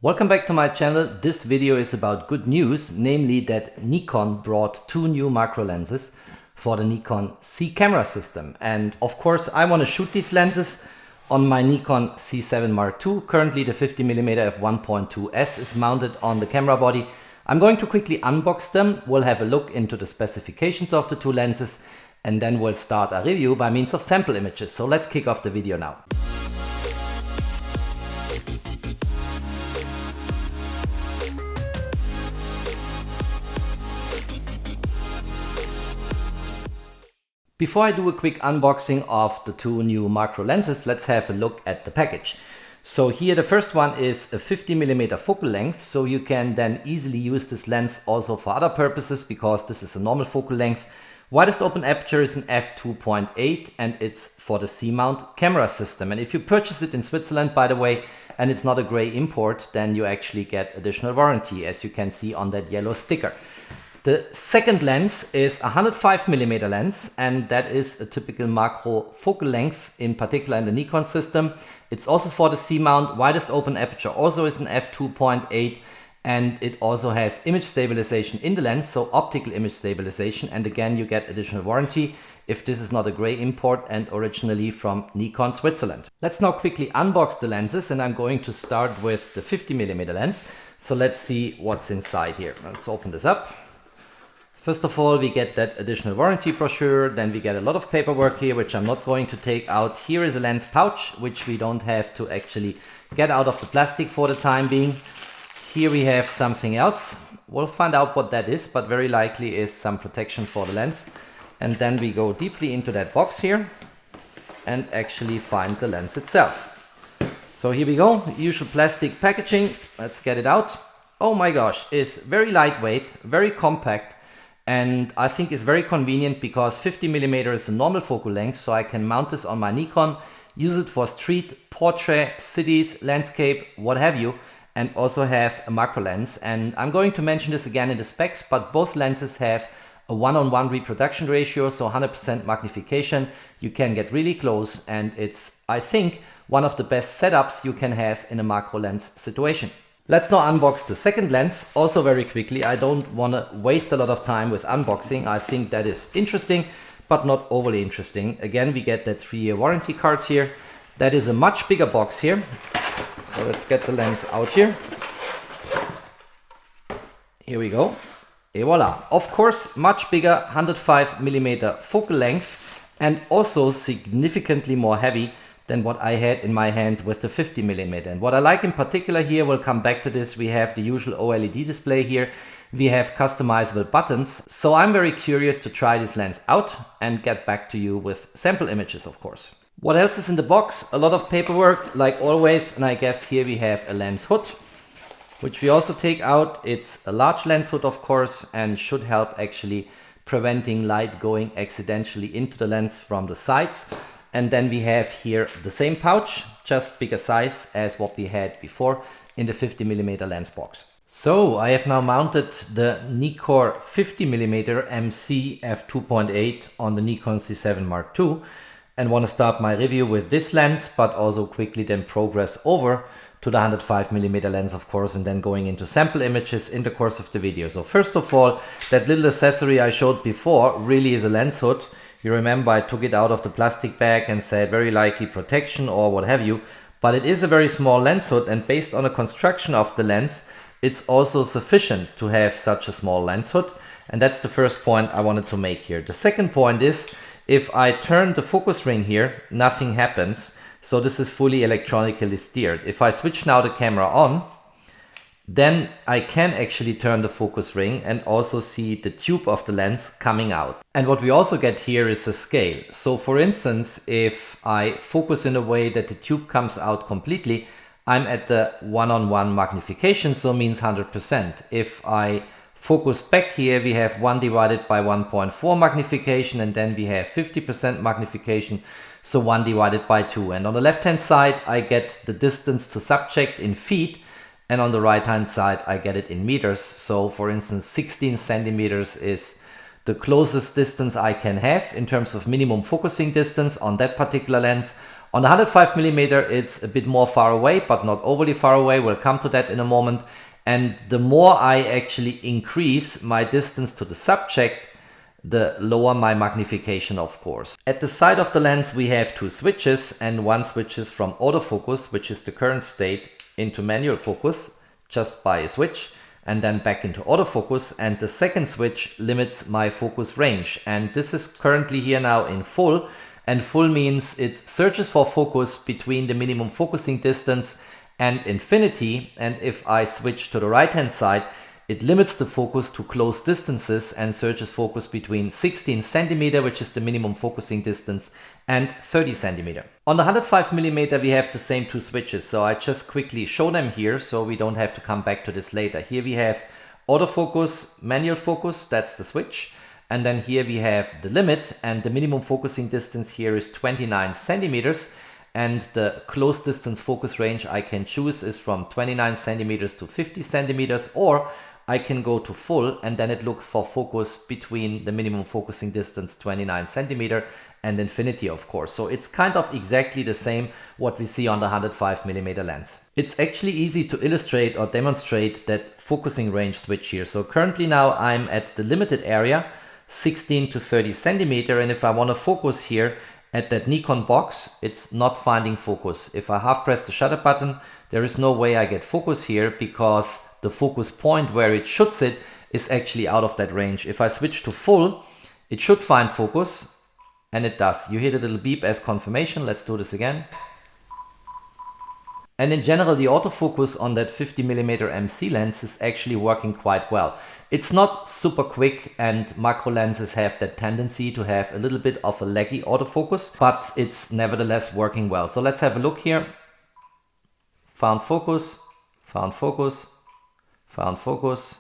Welcome back to my channel. This video is about good news, namely that Nikon brought two new macro lenses for the Nikon Z camera system. And of course I want to shoot these lenses on my Nikon Z7 II. Currently the 50mm f1.2s is mounted on the camera body. I'm going to quickly unbox them. We'll have a look into the specifications of the two lenses and then we'll start a review by means of sample images. So let's kick off the video now. Before I do a quick unboxing of the two new macro lenses, let's have a look at the package. So here the first one is a 50mm focal length, so you can then easily use this lens also for other purposes because this is a normal focal length. Widest open aperture is an f2.8 and it's for the C-mount camera system. And if you purchase it in Switzerland, by the way, and it's not a gray import, then you actually get additional warranty, as you can see on that yellow sticker. The second lens is a 105mm lens, and that is a typical macro focal length, in particular in the Nikon system. It's also for the C-mount. Widest open aperture also is an f2.8, and it also has image stabilization in the lens, so optical image stabilization, and again you get additional warranty if this is not a gray import and originally from Nikon Switzerland. Let's now quickly unbox the lenses, and I'm going to start with the 50mm lens. So let's see what's inside here. Let's open this up. First of all, we get that additional warranty brochure, then we get a lot of paperwork here, which I'm not going to take out. Here is a lens pouch, which we don't have to actually get out of the plastic for the time being. Here we have something else. We'll find out what that is, but very likely is some protection for the lens. And then we go deeply into that box here and actually find the lens itself. So here we go, usual plastic packaging. Let's get it out. Oh my gosh, it's very lightweight, very compact. And I think it's very convenient because 50mm is a normal focal length, so I can mount this on my Nikon, use it for street, portrait, cities, landscape, what have you, and also have a macro lens. And I'm going to mention this again in the specs, but both lenses have a 1:1 reproduction ratio, so 100% magnification. You can get really close, and it's, I think, one of the best setups you can have in a macro lens situation. Let's now unbox the second lens, also very quickly. I don't want to waste a lot of time with unboxing. I think that is interesting, but not overly interesting. Again, we get that 3-year warranty card here. That is a much bigger box here. So let's get the lens out here. Here we go. Et voila. Of course, much bigger, 105mm focal length, and also significantly more heavy than what I had in my hands with the 50mm. And what I like in particular here, we'll come back to this, we have the usual OLED display here, we have customizable buttons. So I'm very curious to try this lens out and get back to you with sample images, of course. What else is in the box? A lot of paperwork, like always, and I guess here we have a lens hood, which we also take out. It's a large lens hood, of course, and should help actually preventing light going accidentally into the lens from the sides. And then we have here the same pouch, just bigger size as what we had before in the 50mm lens box. So I have now mounted the Nikkor 50mm MC f2.8 on the Nikon Z7 II and want to start my review with this lens, but also quickly then progress over to the 105mm lens, of course, and then going into sample images in the course of the video. So first of all, that little accessory I showed before really is a lens hood. You remember I took it out of the plastic bag and said very likely protection or what have you, but it is a very small lens hood, and based on the construction of the lens, it's also sufficient to have such a small lens hood. And that's the first point I wanted to make here. The second point is, if I turn the focus ring here, nothing happens. So this is fully electronically steered. If I switch now the camera on, then I can actually turn the focus ring and also see the tube of the lens coming out. And what we also get here is a scale. So for instance, if I focus in a way that the tube comes out completely, I'm at the 1:1 magnification, so means 100%. If I focus back here, we have 1 divided by 1.4 magnification, and then we have 50% magnification, so 1 divided by 2. And on the left hand side, I get the distance to subject in feet, and on the right hand side I get it in meters. So for instance 16 centimeters is the closest distance I can have in terms of minimum focusing distance on that particular lens. On the 105mm, it's a bit more far away, but not overly far away. We'll come to that in a moment. And the more I actually increase my distance to the subject, the lower my magnification, of course. At the side of the lens, we have two switches, and one switches from autofocus, which is the current state, into manual focus, just by a switch, and then back into autofocus. And the second switch limits my focus range. And this is currently here now in full. And full means it searches for focus between the minimum focusing distance and infinity. And if I switch to the right hand side, it limits the focus to close distances and searches focus between 16 centimeter, which is the minimum focusing distance, and 30 centimeter. On the 105mm, we have the same two switches. So I just quickly show them here so we don't have to come back to this later. Here we have autofocus, manual focus, that's the switch. And then here we have the limit, and the minimum focusing distance here is 29 centimeters. And the close distance focus range I can choose is from 29 centimeters to 50 centimeters, or I can go to full, and then it looks for focus between the minimum focusing distance 29 centimeter and infinity, of course. So it's kind of exactly the same what we see on the 105mm lens. It's actually easy to illustrate or demonstrate that focusing range switch here. So currently now I'm at the limited area, 16 to 30 centimeter, and if I want to focus here at that Nikon box, it's not finding focus. If I half press the shutter button, there is no way I get focus here, because the focus point where it should sit is actually out of that range. If I switch to full, it should find focus, and it does. You hear the little beep as confirmation. Let's do this again. And in general, the autofocus on that 50mm MC lens is actually working quite well. It's not super quick, and macro lenses have that tendency to have a little bit of a laggy autofocus, but it's nevertheless working well. So let's have a look here. Found focus, found focus, found focus.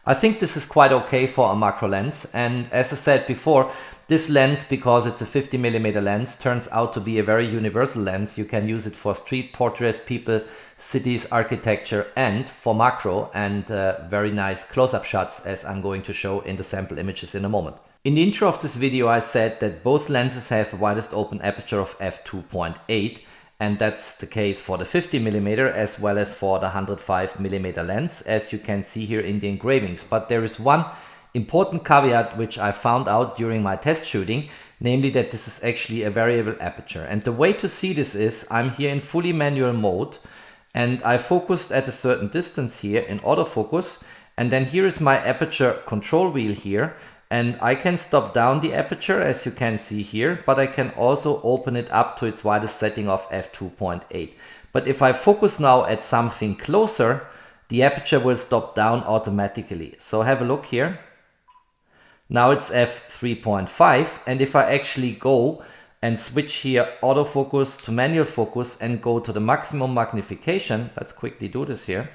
I think this is quite okay for a macro lens, and as I said before, this lens, because it's a 50mm lens, turns out to be a very universal lens. You can use it for street portraits, people, cities, architecture, and for macro, and very nice close-up shots, as I'm going to show in the sample images in a moment. In the intro of this video, I said that both lenses have a widest open aperture of f2.8, and that's the case for the 50mm as well as for the 105mm lens, as you can see here in the engravings. But there is one important caveat which I found out during my test shooting, namely that this is actually a variable aperture. And the way to see this is, I'm here in fully manual mode, and I focused at a certain distance here in autofocus, and then here is my aperture control wheel here, and I can stop down the aperture, as you can see here, but I can also open it up to its widest setting of f2.8. But if I focus now at something closer, the aperture will stop down automatically. So have a look here. Now it's f3.5, and if I actually go and switch here autofocus to manual focus and go to the maximum magnification, let's quickly do this here,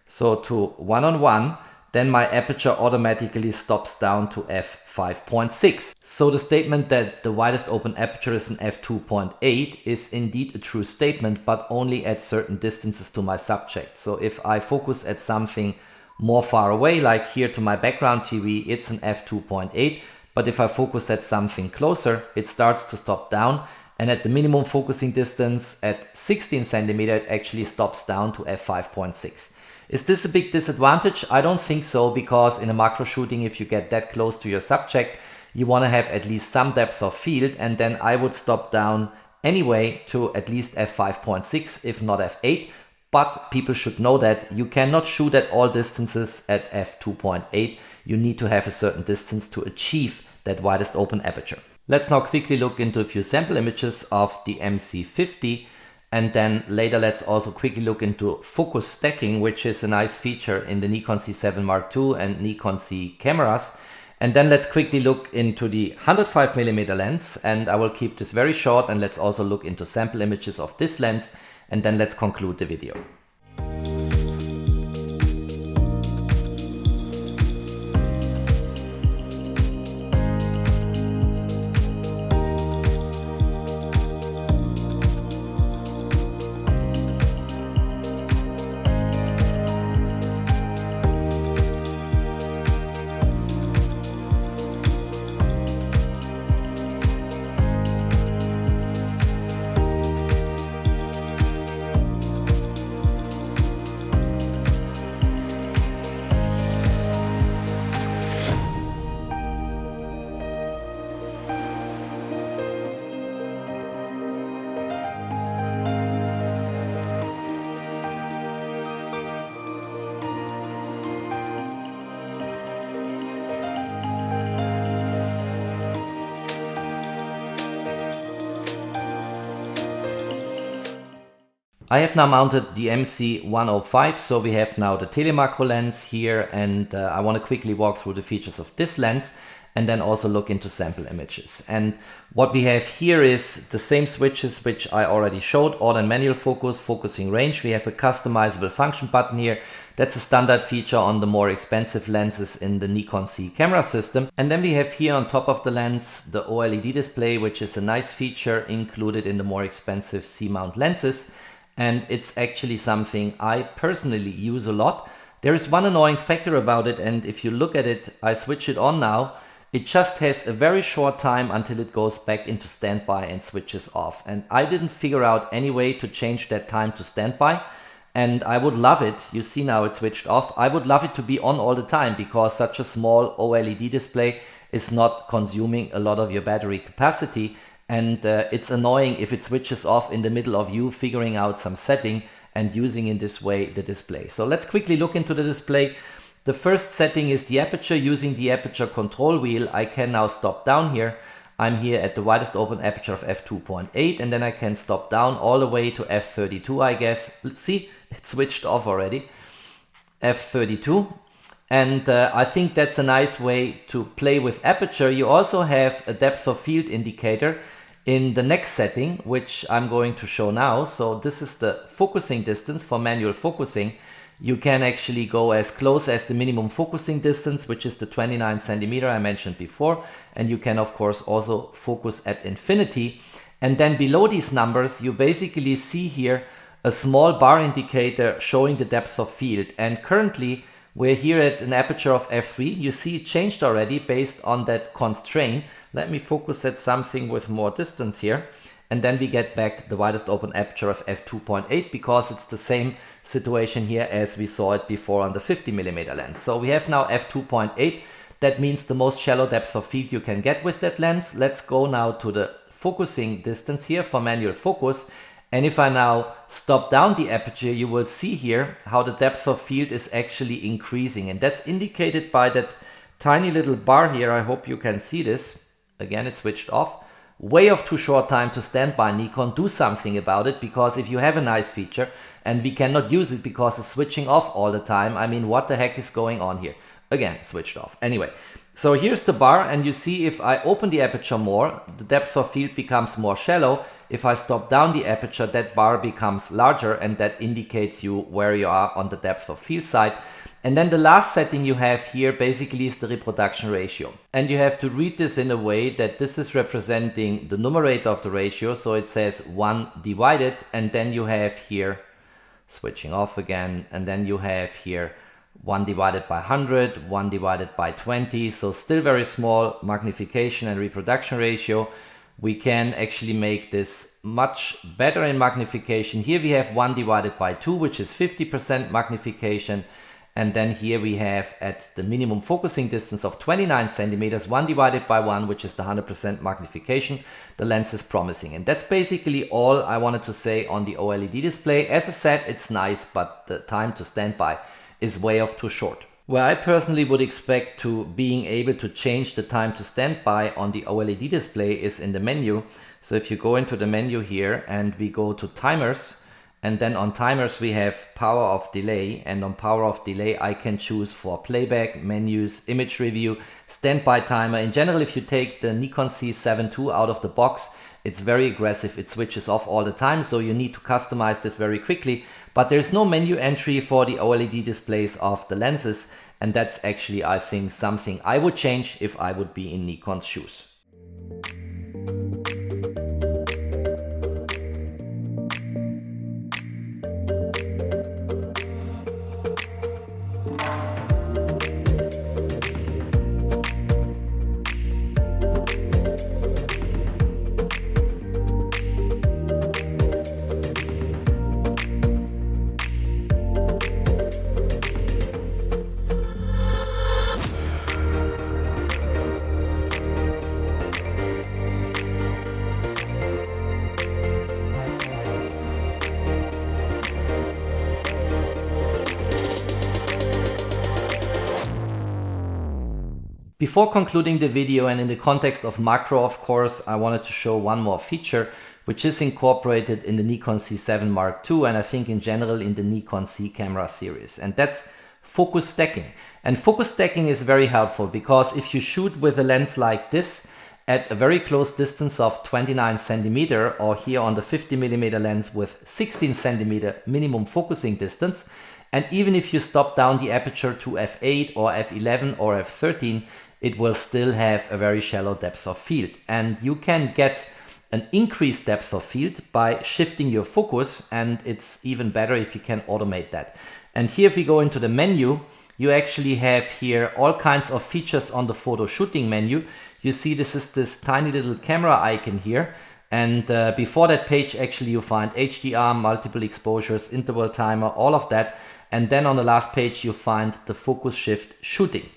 so to 1:1, then my aperture automatically stops down to f5.6. So the statement that the widest open aperture is an f2.8 is indeed a true statement, but only at certain distances to my subject. So if I focus at something more far away, like here to my background TV, it's an f2.8. But if I focus at something closer, it starts to stop down. And at the minimum focusing distance at 16 centimeter, it actually stops down to f5.6. Is this a big disadvantage? I don't think so, because in a macro shooting, if you get that close to your subject, you want to have at least some depth of field, and then I would stop down anyway to at least f5.6, if not f8. But people should know that you cannot shoot at all distances at f2.8. You need to have a certain distance to achieve that widest open aperture. Let's now quickly look into a few sample images of the MC50. And then later let's also quickly look into focus stacking, which is a nice feature in the Nikon Z7 II and Nikon Z cameras. And then let's quickly look into the 105mm lens, and I will keep this very short, and let's also look into sample images of this lens, and then let's conclude the video. I have now mounted the MC105, so we have now the telemacro lens here, and I want to quickly walk through the features of this lens and then also look into sample images. And what we have here is the same switches which I already showed: auto and manual focus, focusing range. We have a customizable function button here. That's a standard feature on the more expensive lenses in the Nikon Z camera system. And then we have here on top of the lens the OLED display, which is a nice feature included in the more expensive Z mount lenses. And it's actually something I personally use a lot. There is one annoying factor about it, and if you look at it, I switch it on now, it just has a very short time until it goes back into standby and switches off. And I didn't figure out any way to change that time to standby. And I would love it, you see now it's switched off, I would love it to be on all the time, because such a small OLED display is not consuming a lot of your battery capacity. And it's annoying if it switches off in the middle of you figuring out some setting and using in this way the display. So let's quickly look into the display. The first setting is the aperture. Using the aperture control wheel, I can now stop down here. I'm here at the widest open aperture of f2.8, and then I can stop down all the way to f32, I guess. Let's see, it switched off already. f32. And I think that's a nice way to play with aperture. You also have a depth of field indicator in the next setting, which I'm going to show now. So this is the focusing distance for manual focusing. You can actually go as close as the minimum focusing distance, which is the 29 centimeter I mentioned before. And you can, of course, also focus at infinity. And then below these numbers, you basically see here a small bar indicator showing the depth of field. And currently, we're here at an aperture of f3. You see it changed already based on that constraint. Let me focus at something with more distance here. And then we get back the widest open aperture of f2.8, because it's the same situation here as we saw it before on the 50mm lens. So we have now f2.8. That means the most shallow depth of field you can get with that lens. Let's go now to the focusing distance here for manual focus. And if I now stop down the aperture, you will see here how the depth of field is actually increasing. And that's indicated by that tiny little bar here. I hope you can see this. Again, it's switched off. Way of too short time to standby, Nikon. Do something about it, because if you have a nice feature and we cannot use it because it's switching off all the time, I mean, what the heck is going on here? Again, switched off. Anyway, so here's the bar, and you see if I open the aperture more, the depth of field becomes more shallow. If I stop down the aperture, that bar becomes larger, and that indicates you where you are on the depth of field side. And then the last setting you have here basically is the reproduction ratio. And you have to read this in a way that this is representing the numerator of the ratio. So it says 1 divided, and then you have here, switching off again, and then you have here 1 divided by 100, 1 divided by 20. So still very small magnification and reproduction ratio. We can actually make this much better in magnification. Here we have 1 divided by 2, which is 50% magnification. And then here we have at the minimum focusing distance of 29 centimeters, 1 divided by 1, which is the 100% magnification. The lens is promising. And that's basically all I wanted to say on the OLED display. As I said, it's nice, but the time to standby is way off too short. Where I personally would expect to being able to change the time to standby on the OLED display is in the menu. So if you go into the menu here and we go to timers, and then on timers we have power of delay, and on power of delay I can choose for playback, menus, image review, standby timer. In general, if you take the Nikon Z7 II out of the box, it's very aggressive. It switches off all the time, so you need to customize this very quickly. But there's no menu entry for the OLED displays of the lenses, and that's actually, I think, something I would change if I would be in Nikon's shoes. Before concluding the video, and in the context of macro, of course, I wanted to show one more feature, which is incorporated in the Nikon Z7 Mark II, and I think in general in the Nikon Z camera series. And that's focus stacking. And focus stacking is very helpful because if you shoot with a lens like this at a very close distance of 29 centimeter, or here on the 50mm lens with 16 centimeter minimum focusing distance, and even if you stop down the aperture to f8 or f11 or f13, it will still have a very shallow depth of field. And you can get an increased depth of field by shifting your focus, and it's even better if you can automate that. And here, if we go into the menu, you actually have here all kinds of features on the photo shooting menu. You see this is this tiny little camera icon here. And before that page, actually, you find HDR, multiple exposures, interval timer, all of that. And then on the last page, you find the focus shift shooting.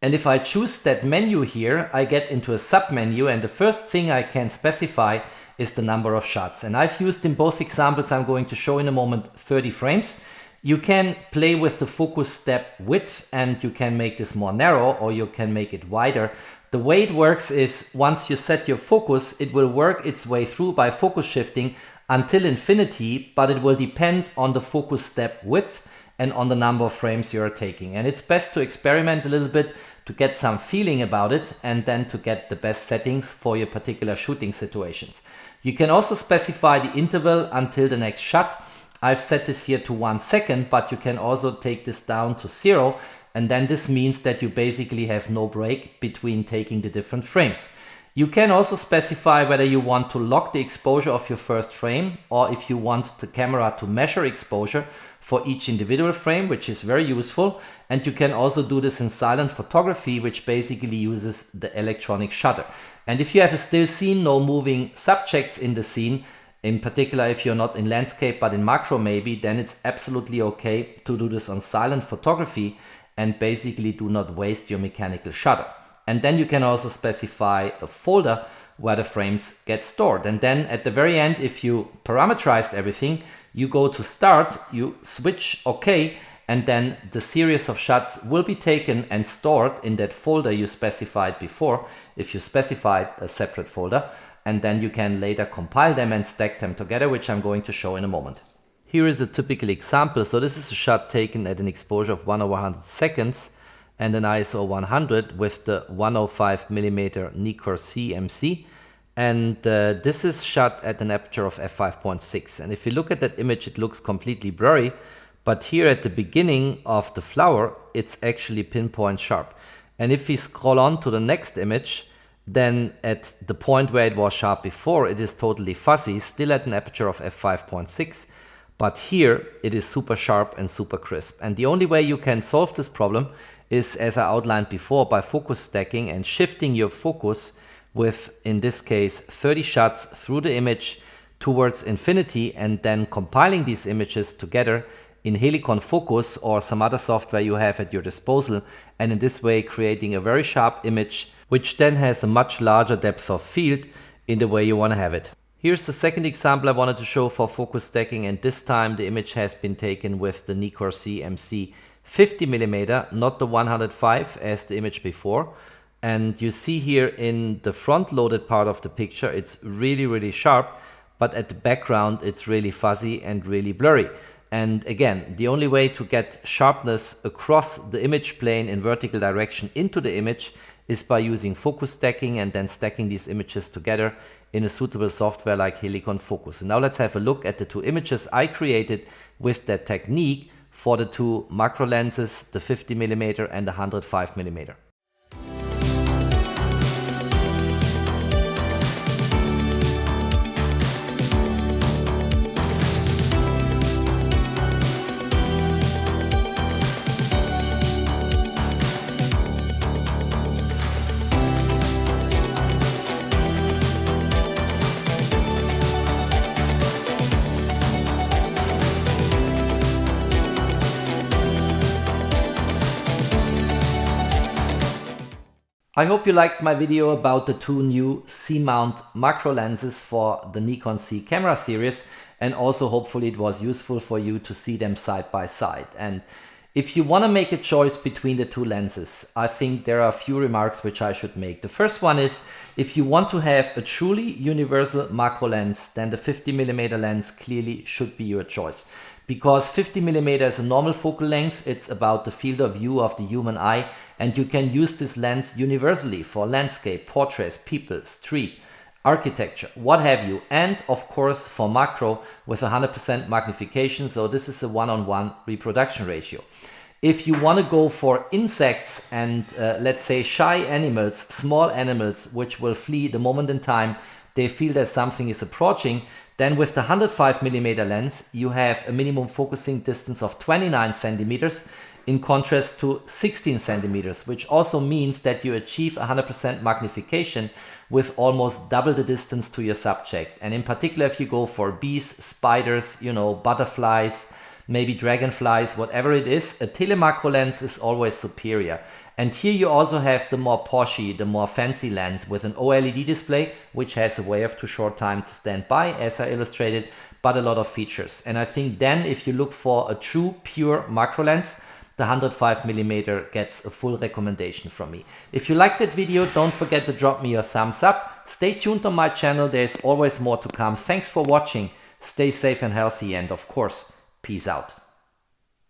And if I choose that menu here, I get into a sub-menu, and the first thing I can specify is the number of shots. And I've used in both examples I'm going to show in a moment 30 frames. You can play with the focus step width, and you can make this more narrow or you can make it wider. The way it works is once you set your focus, it will work its way through by focus shifting until infinity, but it will depend on the focus step width and on the number of frames you are taking. And it's best to experiment a little bit to get some feeling about it and then to get the best settings for your particular shooting situations. You can also specify the interval until the next shot. I've set this here to 1 second, but you can also take this down to 0. And then this means that you basically have no break between taking the different frames. You can also specify whether you want to lock the exposure of your first frame or if you want the camera to measure exposure for each individual frame, which is very useful. And you can also do this in silent photography, which basically uses the electronic shutter. And if you have a still scene, no moving subjects in the scene, in particular if you're not in landscape but in macro maybe, then it's absolutely okay to do this on silent photography and basically do not waste your mechanical shutter. And then you can also specify a folder where the frames get stored. And then at the very end, if you parameterized everything, you go to start, you switch OK, and then the series of shots will be taken and stored in that folder you specified before, if you specified a separate folder. And then you can later compile them and stack them together, which I'm going to show in a moment. Here is a typical example. So this is a shot taken at an exposure of 1/100 seconds and an ISO 100 with the 105mm Nikkor Z MC. And this is shot at an aperture of f5.6. And if you look at that image, it looks completely blurry. But here at the beginning of the flower, it's actually pinpoint sharp. And if we scroll on to the next image, then at the point where it was sharp before, it is totally fuzzy, still at an aperture of f5.6. But here it is super sharp and super crisp. And the only way you can solve this problem is, as I outlined before, by focus stacking and shifting your focus with, in this case, 30 shots through the image towards infinity, and then compiling these images together in Helicon Focus or some other software you have at your disposal, and in this way creating a very sharp image, which then has a much larger depth of field in the way you want to have it. Here's the second example I wanted to show for focus stacking, and this time the image has been taken with the Nikkor Z MC 50mm, not the 105 as the image before. And you see here in the front loaded part of the picture, it's really sharp, but at the background it's really fuzzy and really blurry. And again, the only way to get sharpness across the image plane in vertical direction into the image is by using focus stacking and then stacking these images together in a suitable software like Helicon Focus. And now let's have a look at the two images I created with that technique for the two macro lenses, the 50mm and the 105mm. I hope you liked my video about the two new C-mount macro lenses for the Nikon Z camera series, and also hopefully it was useful for you to see them side by side. And If you want to make a choice between the two lenses, I think there are a few remarks which I should make. The first one is, if you want to have a truly universal macro lens, then the 50mm lens clearly should be your choice. Because 50mm is a normal focal length, it's about the field of view of the human eye, and you can use this lens universally for landscape, portraits, people, street, architecture, what have you, and of course for macro with 100% magnification, so this is a one-on-one reproduction ratio. If you want to go for insects and let's say shy animals, small animals which will flee the moment in time they feel that something is approaching, then with the 105mm lens you have a minimum focusing distance of 29 centimeters in contrast to 16 centimeters, which also means that you achieve 100% magnification with almost double the distance to your subject. And in particular, if you go for bees, spiders, you know, butterflies, maybe dragonflies, whatever it is, a telemacro lens is always superior. And here you also have the more Porsche, the more fancy lens with an OLED display, which has a way of too short time to stand by, as I illustrated, but a lot of features. And I think then if you look for a true pure macro lens, the 105mm gets a full recommendation from me. If you liked that video, don't forget to drop me your thumbs up. Stay tuned on my channel, there's always more to come. Thanks for watching, stay safe and healthy, and of course, peace out.